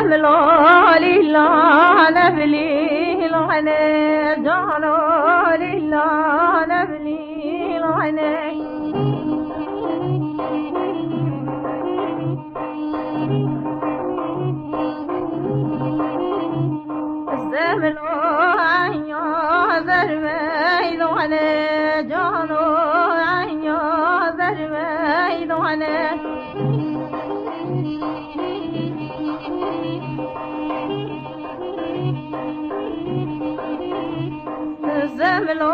زملو لله نبلي العنى جانو لله نبلي العنى زملو عيا زرمي العنى جانو عيا زرمي العنى زملو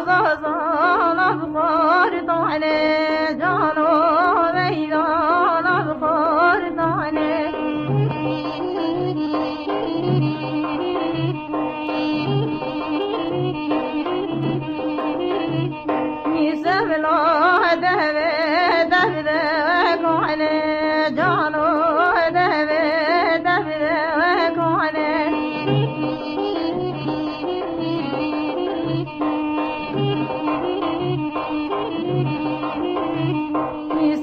زازان افغار دانه جانو میدان افغار دانه زملو دهوه دهوه کنه جانو دهوه دهوه کنه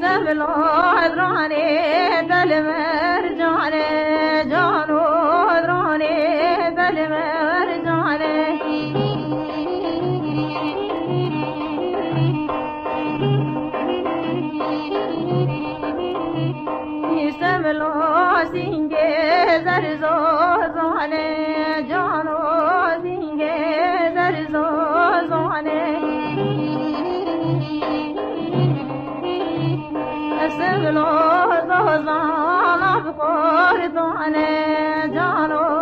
زملو دراني دل مرجاني جانو دراني دل مرجاني زملو سینگه زرزو زانه جانو سینگه زرزو زانه زملو زازان افغار دانه جانو